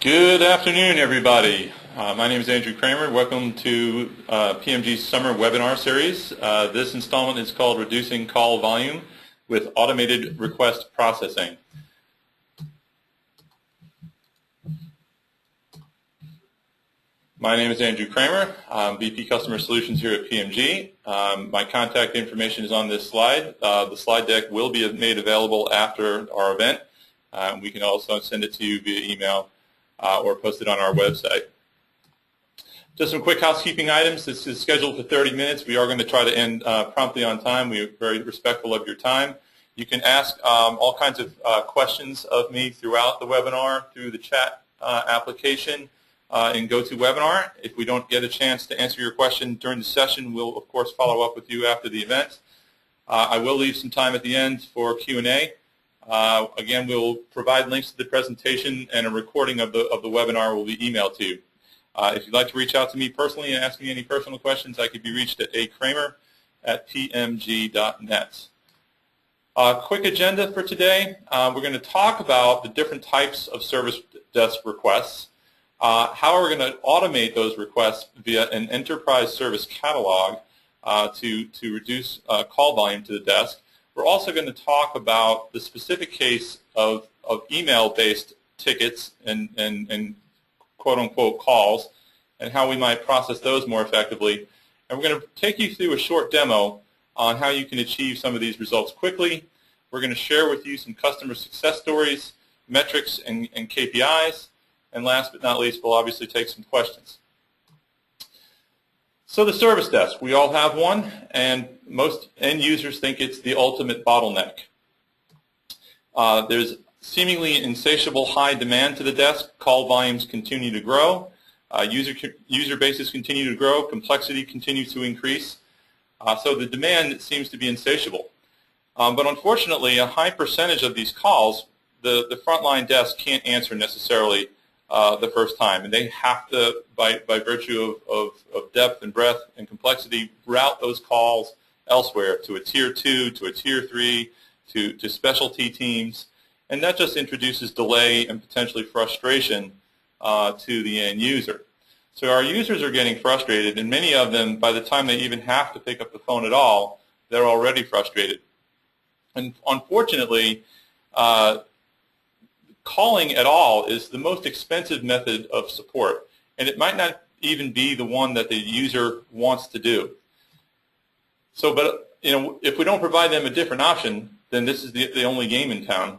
Good afternoon, everybody. My name is Andrew Kramer. Welcome to PMG's summer webinar series. This installment is called Reducing Call Volume with Automated Request Processing. My name is Andrew Kramer. I'm VP Customer Solutions here at PMG. My contact information is on this slide. The slide deck will be made available after our event. We can also send it to you via email or post it on our website. Just some quick housekeeping items. This is scheduled for 30 minutes. We are going to try to end promptly on time. We are very respectful of your time. You can ask all kinds of questions of me throughout the webinar through the chat application in GoToWebinar. If we don't get a chance to answer your question during the session, we'll of course follow up with you after the event. I will leave some time at the end for Q&A. Again, we'll provide links to the presentation, and a recording of the webinar will be emailed to you. If you'd like to reach out to me personally and ask me any personal questions, I could be reached at akramer@PMG.net. Quick agenda for today. We're going to talk about the different types of service desk requests, how we're going to automate those requests via an enterprise service catalog to reduce call volume to the desk. We're also going to talk about the specific case of email-based tickets and quote-unquote calls and how we might process those more effectively. And we're going to take you through a short demo on how you can achieve some of these results quickly. We're going to share with you some customer success stories, metrics, and KPIs. And last but not least, we'll obviously take some questions. So the service desk, we all have one, and most end users think it's the ultimate bottleneck. There's seemingly insatiable high demand to the desk. Call volumes continue to grow. User bases continue to grow. Complexity continues to increase. So the demand seems to be insatiable. But unfortunately, a high percentage of these calls, the frontline desk can't answer necessarily the first time, and they have to, by virtue of depth and breadth and complexity, route those calls elsewhere to a tier 2, to a tier 3, to specialty teams, and that just introduces delay and potentially frustration to the end user. So our users are getting frustrated, and many of them, by the time they even have to pick up the phone at all, they're already frustrated. And unfortunately, calling at all is the most expensive method of support, and it might not even be the one that the user wants to do. So, but if we don't provide them a different option, then this is the only game in town.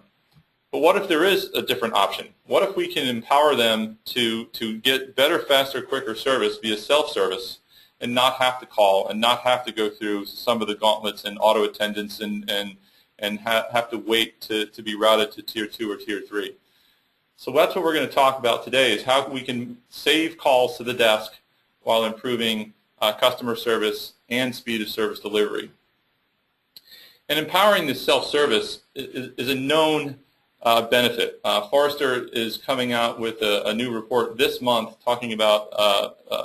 But what if there is a different option? What if we can empower them to get better, faster, quicker service via self-service and not have to call and not have to go through some of the gauntlets and auto attendance and have to wait to be routed to tier 2 or tier 3. So that's what we're going to talk about today, is how we can save calls to the desk while improving customer service and speed of service delivery. And empowering this self-service is a known benefit. Forrester is coming out with a new report this month talking about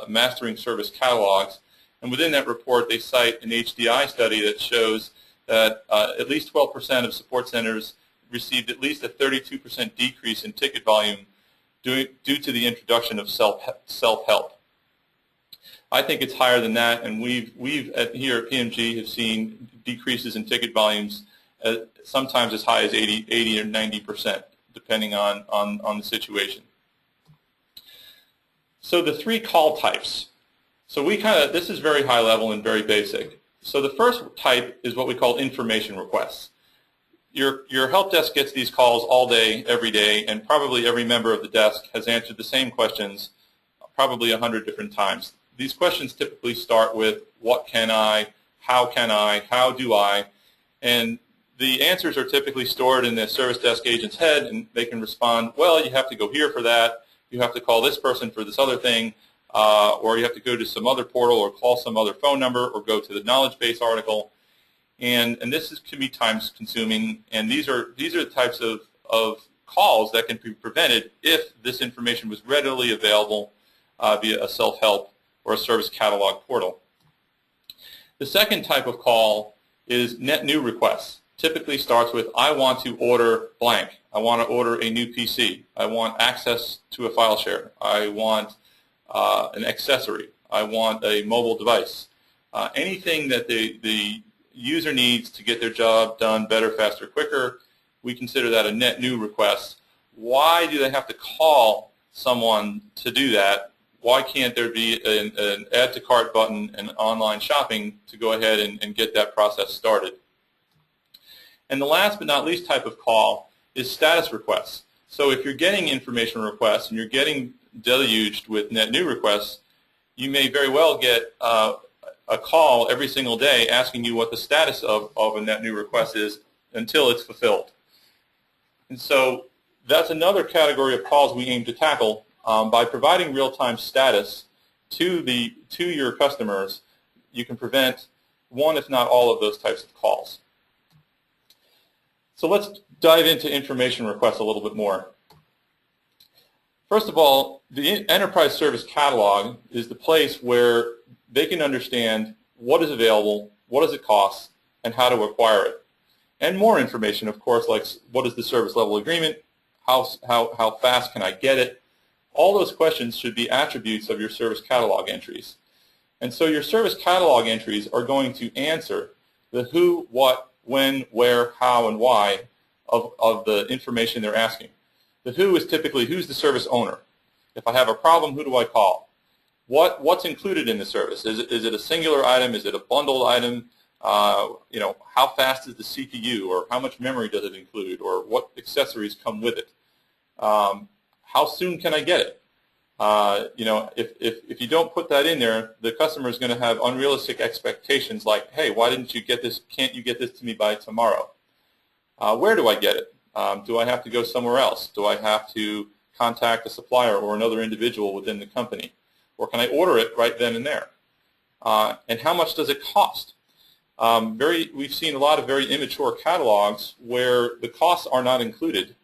mastering service catalogs, and within that report they cite an HDI study that shows that at least 12% of support centers received at least a 32% decrease in ticket volume due to the introduction of self-help. I think it's higher than that, and we've here at PMG have seen decreases in ticket volumes sometimes as high as 80 or 90%, depending on the situation. So the 3 call types. So this is very high level and very basic. So the first type is what we call information requests. Your help desk gets these calls all day, every day, and probably every member of the desk has answered the same questions probably 100 different times. These questions typically start with, what can I, how do I, and the answers are typically stored in the service desk agent's head, and they can respond, well, you have to go here for that, you have to call this person for this other thing, or you have to go to some other portal or call some other phone number or go to the knowledge base article. And this can be time consuming, and these are the types of calls that can be prevented if this information was readily available via a self-help or a service catalog portal. The second type of call is net new requests. typically starts with, I want to order blank. I want to order a new PC. I want access to a file share. I want an accessory. I want a mobile device. Anything that the user needs to get their job done better, faster, quicker, we consider that a net new request. Why do they have to call someone to do that? Why can't there be an add to cart button and online shopping to go ahead and get that process started? And the last but not least type of call is status requests. So if you're getting information requests and you're getting deluged with net new requests, you may very well get a call every single day asking you what the status of a net new request is until it's fulfilled. And so that's another category of calls we aim to tackle by providing real-time status to your customers. You can prevent one, if not all, of those types of calls. So let's dive into information requests a little bit more. First of all, the Enterprise Service Catalog is the place where they can understand what is available, what does it cost, and how to acquire it. And more information, of course, like what is the service level agreement, how fast can I get it. All those questions should be attributes of your service catalog entries. And so your service catalog entries are going to answer the who, what, when, where, how, and why of the information they're asking. The who is typically who's the service owner. If I have a problem, who do I call? What's included in the service? Is it a singular item? Is it a bundled item? How fast is the CPU, or how much memory does it include, or what accessories come with it? How soon can I get it? If you don't put that in there, the customer is going to have unrealistic expectations like, hey, why didn't you get this? Can't you get this to me by tomorrow? Where do I get it? Do I have to go somewhere else? Do I have to contact a supplier or another individual within the company? Or can I order it right then and there? And how much does it cost? We've seen a lot of very immature catalogs where the costs are not included.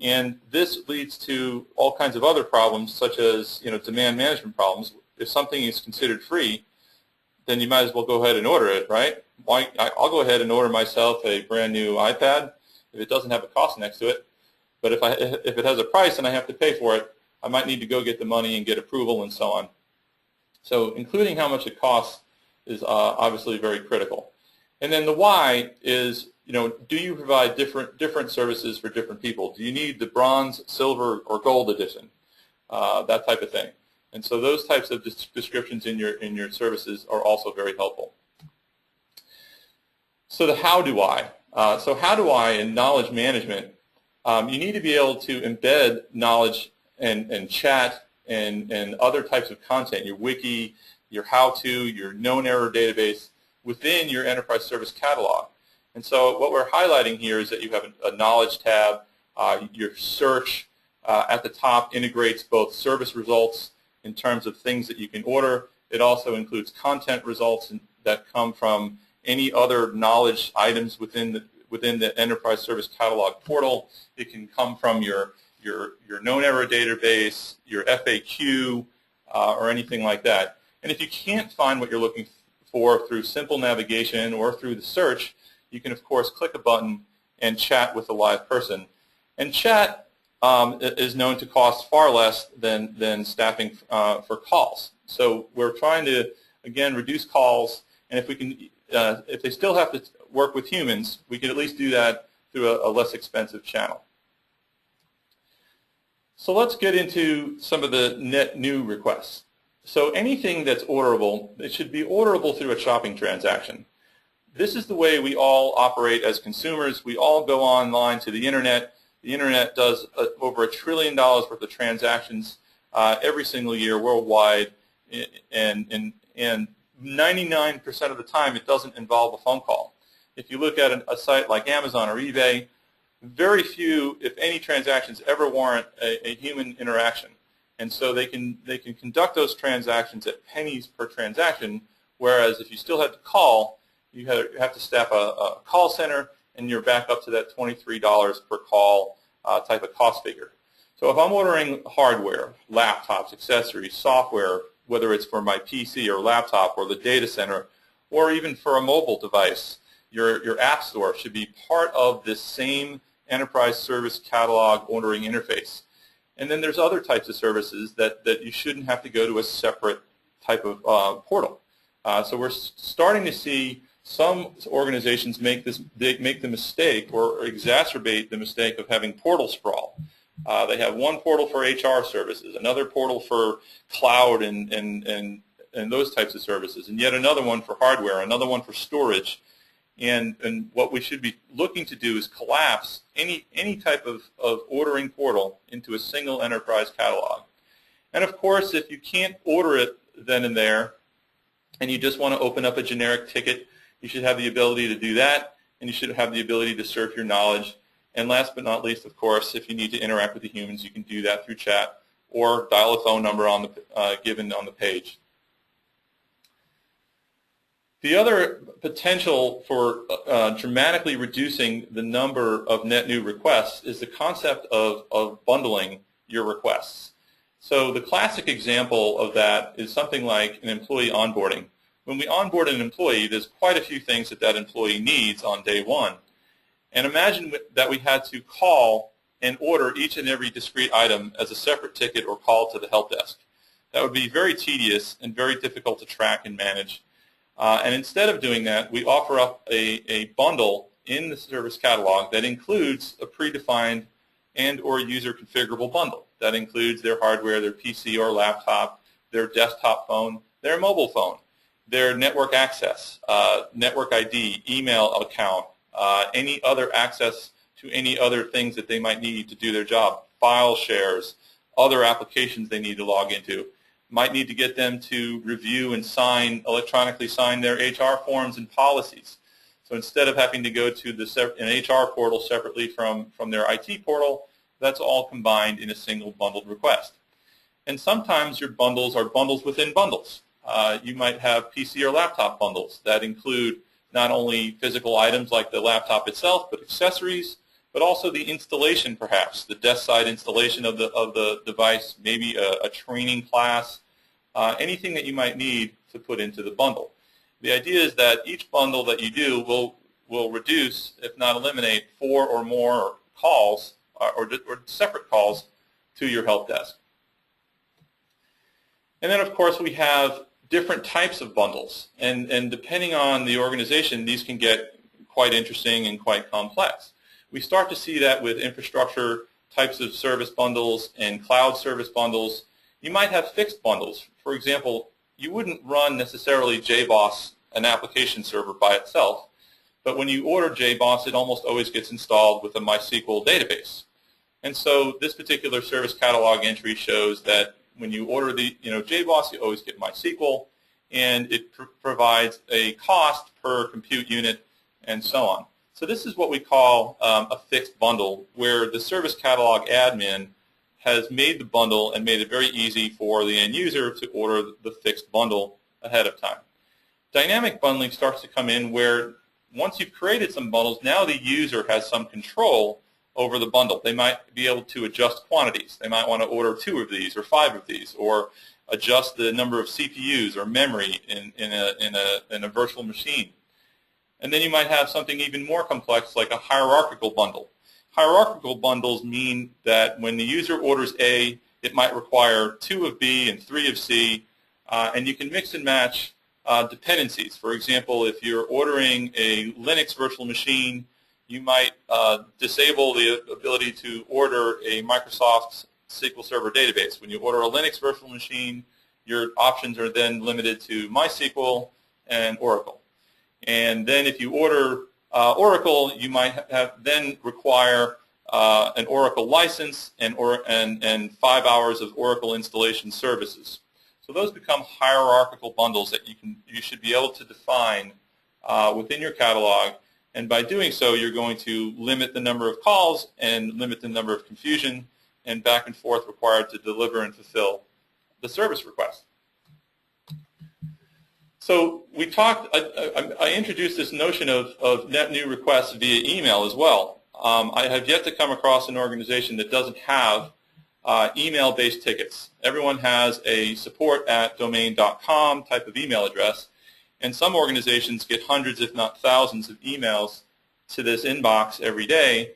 And this leads to all kinds of other problems, such as demand management problems. If something is considered free, then you might as well go ahead and order it, right? I'll go ahead and order myself a brand new iPad if it doesn't have a cost next to it. But if it has a price and I have to pay for it, I might need to go get the money and get approval and so on. So including how much it costs is obviously very critical. And then the why is, do you provide different services for different people? Do you need the bronze, silver, or gold edition? That type of thing. And so those types of descriptions in your services are also very helpful. So the how do I? So how do I in knowledge management, you need to be able to embed knowledge and chat and other types of content, your wiki, your how-to, your known error database within your enterprise service catalog. And so what we're highlighting here is that you have a knowledge tab. Your search at the top integrates both service results in terms of things that you can order. It also includes content results that come from any other knowledge items within the enterprise service catalog portal. It can come from your known error database, your FAQ, or anything like that. And if you can't find what you're looking for through simple navigation or through the search, you can, of course, click a button and chat with a live person. And chat is known to cost far less than staffing for calls. So we're trying to, again, reduce calls. And if we can, if they still have to work with humans, we can at least do that through a less expensive channel. So let's get into some of the net new requests. So anything that's orderable, it should be orderable through a shopping transaction. This is the way we all operate as consumers. We all go online to the Internet. The Internet does over $1 trillion worth of transactions every single year worldwide, and 99% of the time it doesn't involve a phone call. If you look at a site like Amazon or eBay, very few, if any, transactions ever warrant a human interaction. And so they can conduct those transactions at pennies per transaction, whereas if you still have to call, you have to staff a call center, and you're back up to that $23 per call type of cost figure. So if I'm ordering hardware, laptops, accessories, software, whether it's for my PC or laptop or the data center, or even for a mobile device, your app store should be part of this same enterprise service catalog ordering interface. And then there's other types of services that you shouldn't have to go to a separate type of portal. So we're starting to see some organizations make the mistake or exacerbate the mistake of having portal sprawl. They have one portal for HR services, another portal for cloud and those types of services, and yet another one for hardware, another one for storage. And what we should be looking to do is collapse any type of ordering portal into a single enterprise catalog. And of course, if you can't order it then and there, and you just want to open up a generic ticket, you should have the ability to do that, and you should have the ability to surf your knowledge. And last but not least, of course, if you need to interact with the humans, you can do that through chat or dial a phone number on the given on the page. The other potential for dramatically reducing the number of net new requests is the concept of bundling your requests. So the classic example of that is something like an employee onboarding. When we onboard an employee, there's quite a few things that employee needs on day one. And imagine that we had to call and order each and every discrete item as a separate ticket or call to the help desk. That would be very tedious and very difficult to track and manage. And instead of doing that, we offer up a bundle in the service catalog that includes a predefined and or user configurable bundle. That includes their hardware, their PC or laptop, their desktop phone, their mobile phone, their network access, network ID, email account, any other access to any other things that they might need to do their job, file shares, other applications they need to log into. Might need to get them to review and electronically sign their HR forms and policies. So instead of having to go to an HR portal separately from their IT portal, that's all combined in a single bundled request. And sometimes your bundles are bundles within bundles. You might have PC or laptop bundles that include not only physical items like the laptop itself, but accessories, but also the installation perhaps, the desk side installation of the device, maybe a training class, anything that you might need to put into the bundle. The idea is that each bundle that you do will reduce, if not eliminate, 4 or more calls or separate calls to your help desk. And then, of course, we have different types of bundles. And depending on the organization, these can get quite interesting and quite complex. We start to see that with infrastructure types of service bundles and cloud service bundles. You might have fixed bundles. For example, you wouldn't run necessarily JBoss, an application server by itself, but when you order JBoss, it almost always gets installed with a MySQL database. And so this particular service catalog entry shows that when you order the JBoss, you always get MySQL, and it provides a cost per compute unit and so on. So this is what we call a fixed bundle, where the service catalog admin has made the bundle and made it very easy for the end user to order the fixed bundle ahead of time. Dynamic bundling starts to come in where once you've created some bundles, now the user has some control over the bundle. They might be able to adjust quantities. They might want to order 2 of these or 5 of these, or adjust the number of CPUs or memory in a virtual machine. And then you might have something even more complex like a hierarchical bundle. Hierarchical bundles mean that when the user orders A, it might require 2 of B and 3 of C, and you can mix and match dependencies. For example, if you're ordering a Linux virtual machine, you might disable the ability to order a Microsoft SQL Server database. When you order a Linux virtual machine, your options are then limited to MySQL and Oracle. And then if you order Oracle, you might then require an Oracle license and 5 hours of Oracle installation services. So those become hierarchical bundles that you should be able to define within your catalog. And by doing so, you're going to limit the number of calls and limit the number of confusion and back and forth required to deliver and fulfill the service request. So we talked, I introduced this notion of net new requests via email as well. I have yet to come across an organization that doesn't have email-based tickets. Everyone has a support@domain.com type of email address. And some organizations get hundreds, if not thousands, of emails to this inbox every day,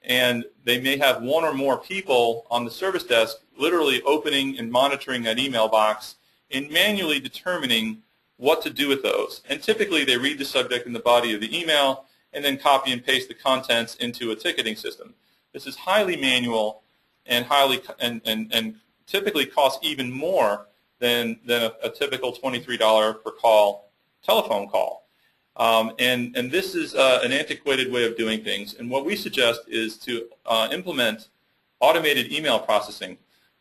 and they may have one or more people on the service desk literally opening and monitoring that email box and manually determining what to do with those. And typically they read the subject and the body of the email and then copy and paste the contents into a ticketing system. This is highly manual and and typically costs even more than a typical $23 per call telephone call. And this is an antiquated way of doing things. And what we suggest is to implement automated email processing,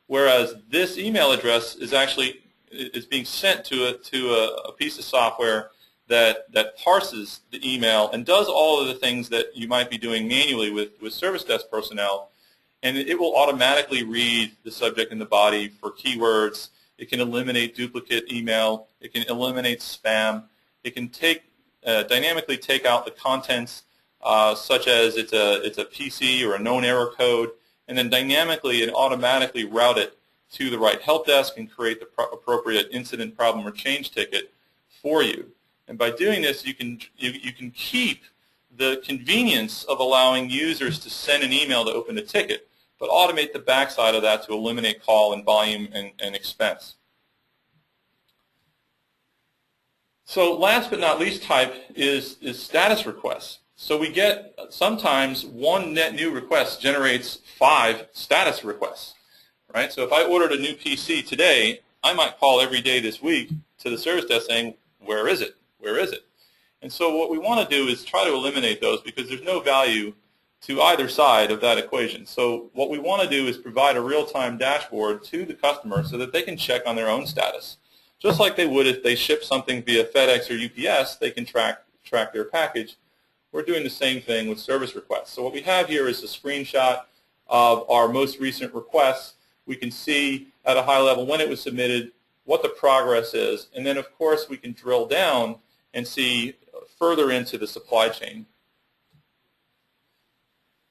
whereas this email address is being sent to a piece of software that parses the email and does all of the things that you might be doing manually with service desk personnel. And it will automatically read the subject and the body for keywords. It can eliminate duplicate email. It can eliminate spam. It can dynamically take out the contents, such as it's a PC or a known error code, and then dynamically and automatically route it to the right help desk and create the appropriate incident, problem, or change ticket for you. And by doing this, you can keep the convenience of allowing users to send an email to open a ticket, but automate the backside of that to eliminate call and volume and expense. So last but not least type is status requests. So we get sometimes one net new request generates 5 status requests, right? So if I ordered a new PC today, I might call every day this week to the service desk saying, where is it? Where is it? And so what we want to do is try to eliminate those because there's no value to either side of that equation. So what we want to do is provide a real-time dashboard to the customer so that they can check on their own status. Just like they would if they ship something via FedEx or UPS, they can track their package. We're doing the same thing with service requests. So what we have here is a screenshot of our most recent requests. We can see at a high level when it was submitted, what the progress is, and then of course we can drill down and see further into the supply chain.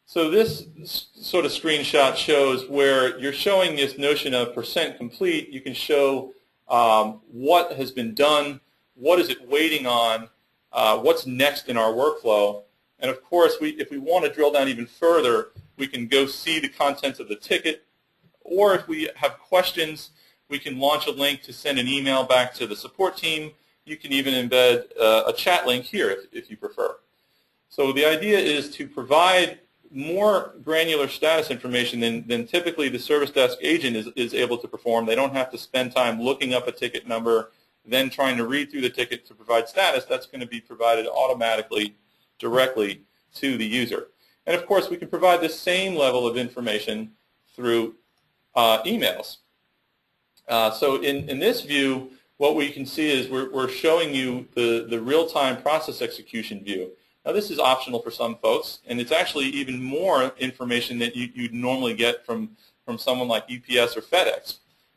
So this sort of screenshot shows where you're showing this notion of % complete. You can show what has been done, what is it waiting on, what's next in our workflow. And of course, if we want to drill down even further, we can go see the contents of the ticket, or if we have questions, we can launch a link to send an email back to the support team. You can even embed a chat link here if you prefer. So the idea is to provide more granular status information than typically the service desk agent is able to perform. They don't have to spend time looking up a ticket number, then trying to read through the ticket to provide status. That's going to be provided automatically directly to the user. And of course, we can provide the same level of information through emails. So in this view, what we can see is we're showing you the real-time process execution view. Now this is optional for some folks, and it's actually even more information that you'd normally get from someone like UPS or FedEx.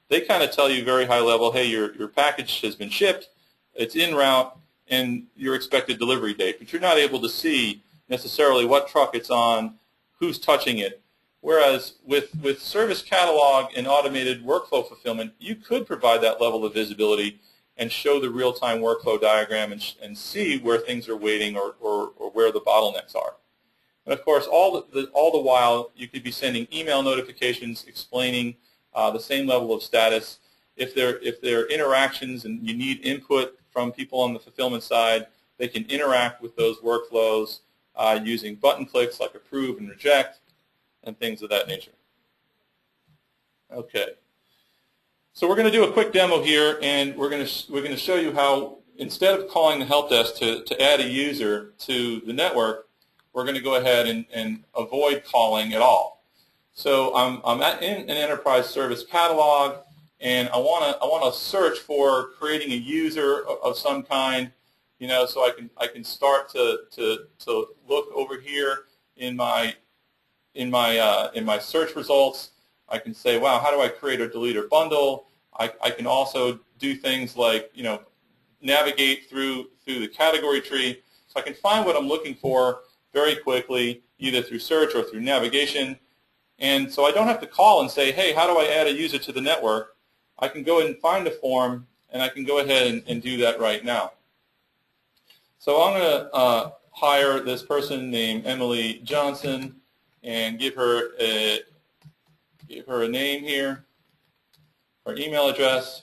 They kind of tell you very high level, hey, your package has been shipped, it's en route, and your expected delivery date. But you're not able to see necessarily what truck it's on, who's touching it. Whereas with Service Catalog and automated workflow fulfillment, you could provide that level of visibility and show the real-time workflow diagram and see where things are waiting or where the bottlenecks are. And of course, all the while, you could be sending email notifications explaining the same level of status. If there are interactions and you need input from people on the fulfillment side, they can interact with those workflows using button clicks like approve and reject and things of that nature. Okay. So we're going to do a quick demo here, and we're going to show you how instead of calling the help desk to add a user to the network, we're going to go ahead and avoid calling at all. So I'm in an enterprise service catalog, and I want to search for creating a user of some kind, you know, so I can start to look over here in my search results. I can say, wow, how do I create or delete or bundle? I can also do things like, you know, navigate through the category tree. So I can find what I'm looking for very quickly, either through search or through navigation. And so I don't have to call and say, hey, how do I add a user to the network? I can go and find a form, and I can go ahead and do that right now. So I'm going to hire this person named Emily Johnson and give her a name here, her email address,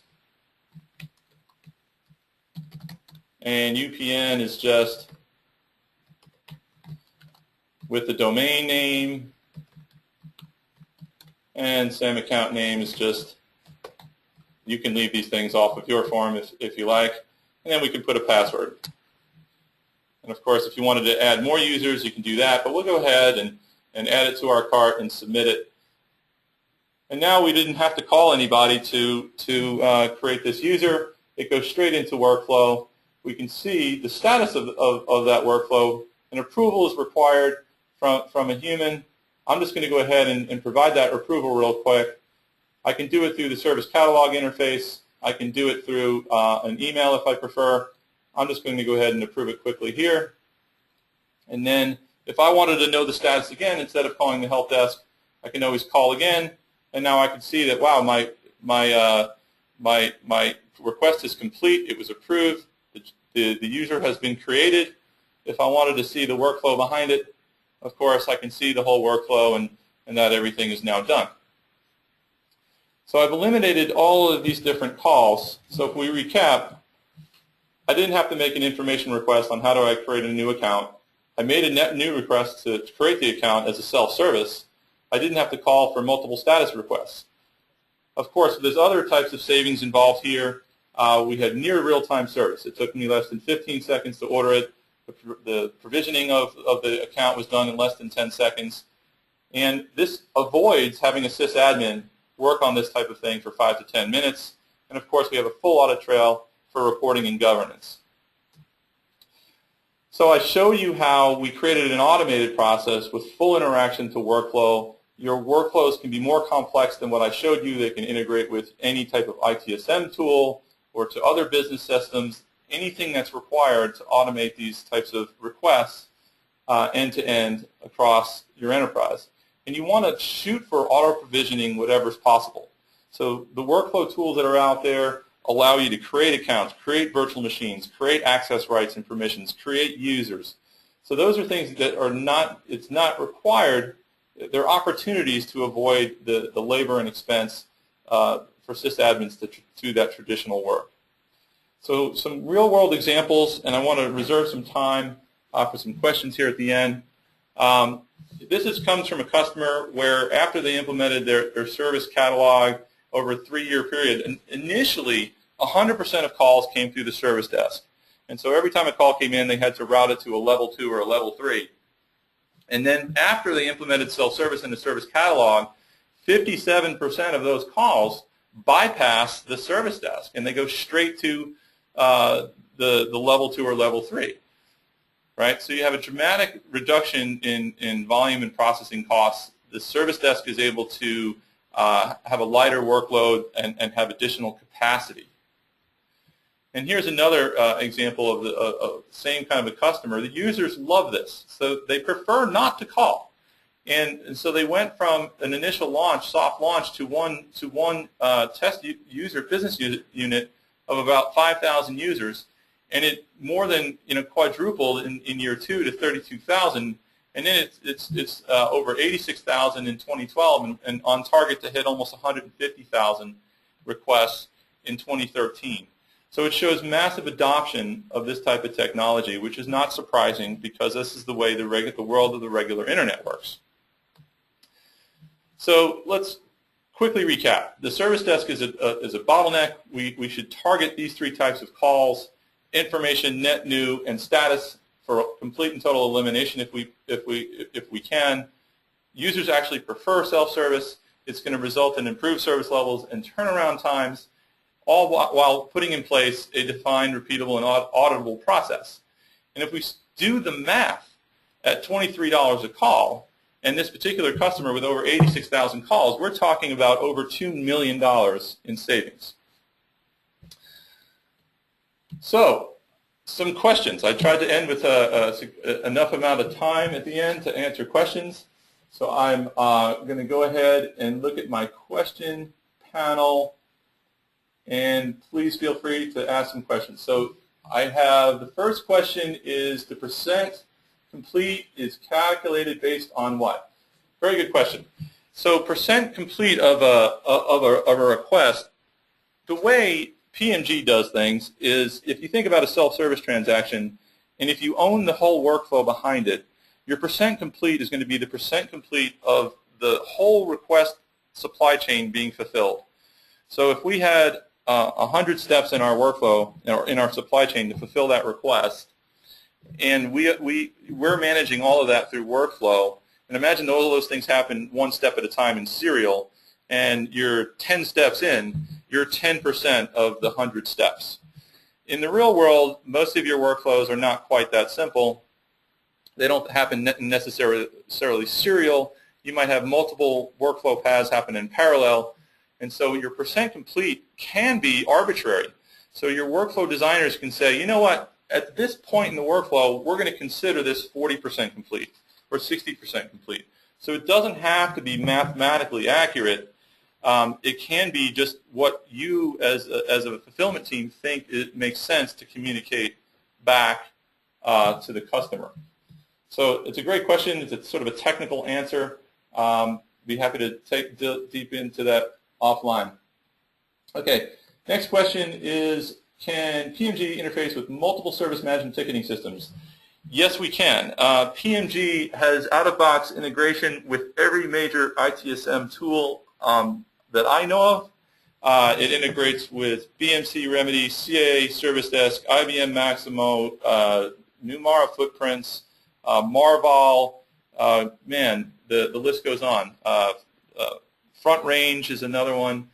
and UPN is just with the domain name, and same account name is just, you can leave these things off of your form if you like, and then we can put a password. And of course, if you wanted to add more users, you can do that, but we'll go ahead and add it to our cart and submit it. And now we didn't have to call anybody to create this user. It goes straight into workflow. We can see the status of that workflow. An approval is required from a human. I'm just going to go ahead and provide that approval real quick. I can do it through the service catalog interface. I can do it through an email if I prefer. I'm just going to go ahead and approve it quickly here. And then if I wanted to know the status again, instead of calling the help desk, I can always call again. And now I can see that, wow, my request is complete. It was approved. The user has been created. If I wanted to see the workflow behind it, of course, I can see the whole workflow and that everything is now done. So I've eliminated all of these different calls. So if we recap, I didn't have to make an information request on how do I create a new account. I made a net new request to create the account as a self-service. I didn't have to call for multiple status requests. Of course, there's other types of savings involved here. We had near real-time service. It took me less than 15 seconds to order it. The provisioning of the account was done in less than 10 seconds. And this avoids having a sysadmin work on this type of thing for 5 to 10 minutes. And of course, we have a full audit trail for reporting and governance. So I show you how we created an automated process with full interaction to workflow. Your workflows can be more complex than what I showed you. They can integrate with any type of ITSM tool or to other business systems, anything that's required to automate these types of requests end-to-end across your enterprise. And you want to shoot for auto-provisioning whatever's possible. So the workflow tools that are out there allow you to create accounts, create virtual machines, create access rights and permissions, create users. So those are things that are not, it's not required. There are opportunities to avoid the labor and expense for sysadmins to do that traditional work. So some real-world examples, and I want to reserve some time for some questions here at the end. This comes from a customer where after they implemented their service catalog over a 3-year period, and initially 100% of calls came through the service desk. And so every time a call came in, they had to route it to a level 2 or a level 3. And then after they implemented self-service in the service catalog, 57% of those calls bypass the service desk, and they go straight to the level 2 or level 3. Right? So you have a dramatic reduction in volume and processing costs. The service desk is able to have a lighter workload and have additional capacity. And here's another example of the same kind of a customer. The users love this, so they prefer not to call. And so they went from an initial launch, soft launch, to one test user business unit of about 5,000 users, and it more than quadrupled in year 2 to 32,000, and then it's over 86,000 in 2012, and on target to hit almost 150,000 requests in 2013. So it shows massive adoption of this type of technology, which is not surprising because this is the way the world of the regular internet works. So let's quickly recap. The service desk is a bottleneck. We should target these 3 types of calls: information, net new, and status for complete and total elimination if we can. Users actually prefer self-service. It's going to result in improved service levels and turnaround times, all while putting in place a defined, repeatable, and auditable process. And if we do the math at $23 a call, and this particular customer with over 86,000 calls, we're talking about over $2 million in savings. So, some questions. I tried to end with enough amount of time at the end to answer questions. So I'm going to go ahead and look at my question panel, and please feel free to ask some questions. So I have the first question is the percent complete is calculated based on what? Very good question. So percent complete of a request, the way PMG does things is if you think about a self-service transaction and if you own the whole workflow behind it, your percent complete is going to be the percent complete of the whole request supply chain being fulfilled. So if we had 100 steps in our workflow or in our supply chain to fulfill that request, and we're managing all of that through workflow, and imagine all of those things happen one step at a time in serial, and you're 10 steps in, you're 10% of the 100 steps. In the real world, most of your workflows are not quite that simple. They don't happen necessarily serial. You might have multiple workflow paths happen in parallel, and so your percent complete can be arbitrary. So your workflow designers can say, you know what, at this point in the workflow, we're going to consider this 40% complete or 60% complete. So it doesn't have to be mathematically accurate. It can be just what you as a fulfillment team think it makes sense to communicate back to the customer. So it's a great question. It's a sort of a technical answer. Be happy to take deep into that offline. Okay, next question is, can PMG interface with multiple service management ticketing systems? Yes, we can. PMG has out-of-box integration with every major ITSM tool that I know of. It integrates with BMC Remedy, CA Service Desk, IBM Maximo, Numara Footprints, Marval, man, the list goes on. Front Range is another one.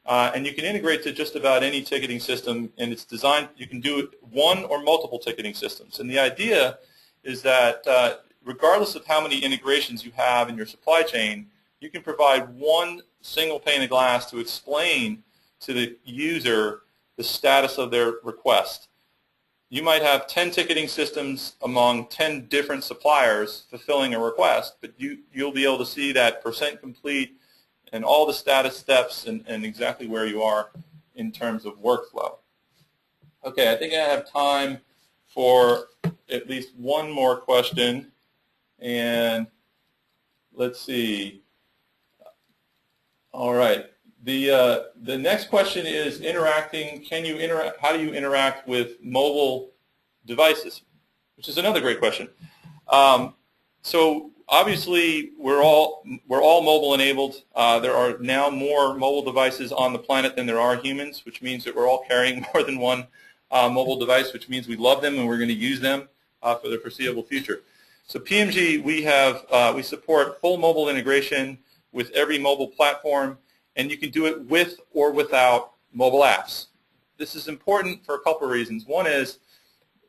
And you can integrate to just about any ticketing system, and it's designed, you can do one or multiple ticketing systems. And the idea is that regardless of how many integrations you have in your supply chain, you can provide one single pane of glass to explain to the user the status of their request. You might have 10 ticketing systems among 10 different suppliers fulfilling a request, but you'll be able to see that percent complete and all the status steps and exactly where you are in terms of workflow. Okay, I think I have time for at least one more question. And let's see. All right. The next question is interacting. How do you interact with mobile devices? Which is another great question. So obviously, we're all mobile enabled. There are now more mobile devices on the planet than there are humans, which means that we're all carrying more than one mobile device, which means we love them and we're going to use them for the foreseeable future. So PMG, we support full mobile integration with every mobile platform, and you can do it with or without mobile apps. This is important for a couple of reasons. One is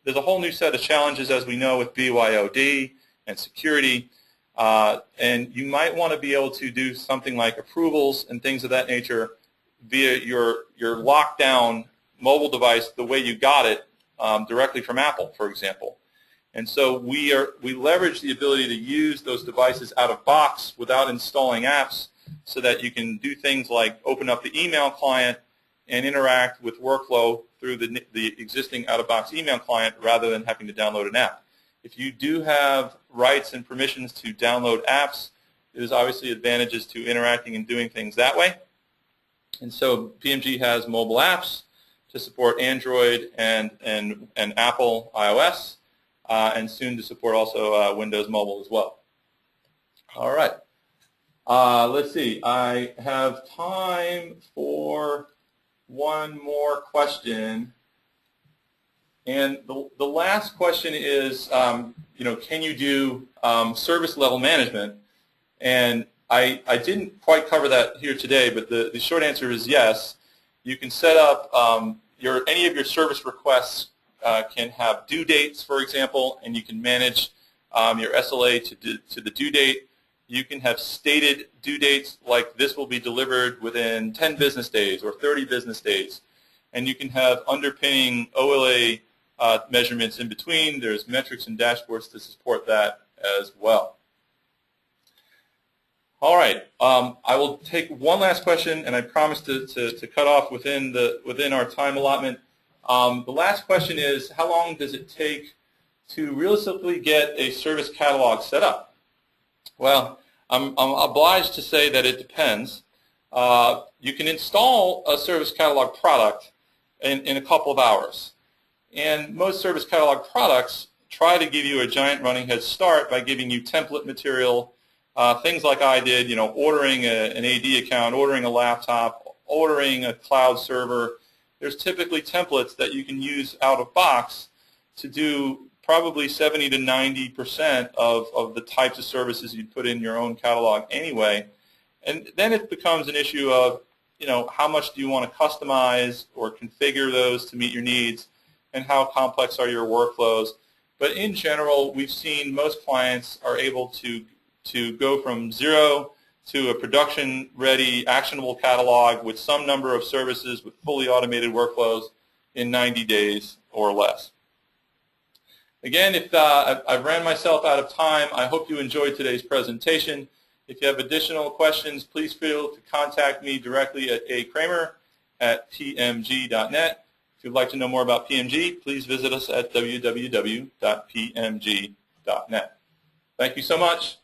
there's a whole new set of challenges, as we know, with BYOD and security. And you might want to be able to do something like approvals and things of that nature via your lockdown mobile device the way you got it directly from Apple, for example. And so we leverage the ability to use those devices out of box without installing apps so that you can do things like open up the email client and interact with workflow through the existing out-of-box email client rather than having to download an app. If you do have rights and permissions to download apps, there's obviously advantages to interacting and doing things that way. And so PMG has mobile apps to support Android and Apple iOS, and soon to support also Windows Mobile as well. All right. Let's see. I have time for one more question. And the last question is, can you do service level management? And I didn't quite cover that here today, but the short answer is yes. You can set up any of your service requests can have due dates, for example, and you can manage your SLA to the due date. You can have stated due dates like this will be delivered within 10 business days or 30 business days. And you can have underpinning OLA measurements in between. There's metrics and dashboards to support that as well. All right, I will take one last question, and I promise to cut off within our time allotment. The last question is, how long does it take to realistically get a service catalog set up? Well, I'm obliged to say that it depends. You can install a service catalog product in a couple of hours. And most service catalog products try to give you a giant running head start by giving you template material, things like I did, ordering an AD account, ordering a laptop, ordering a cloud server. There's typically templates that you can use out of box to do probably 70 to 90% of the types of services you'd put in your own catalog anyway. And then it becomes an issue of, how much do you want to customize or configure those to meet your needs, and how complex are your workflows. But in general, we've seen most clients are able to go from zero to a production-ready, actionable catalog with some number of services with fully automated workflows in 90 days or less. Again, if I've ran myself out of time, I hope you enjoyed today's presentation. If you have additional questions, please feel free to contact me directly at PMG.net. If you'd like to know more about PMG, please visit us at www.pmg.net. Thank you so much.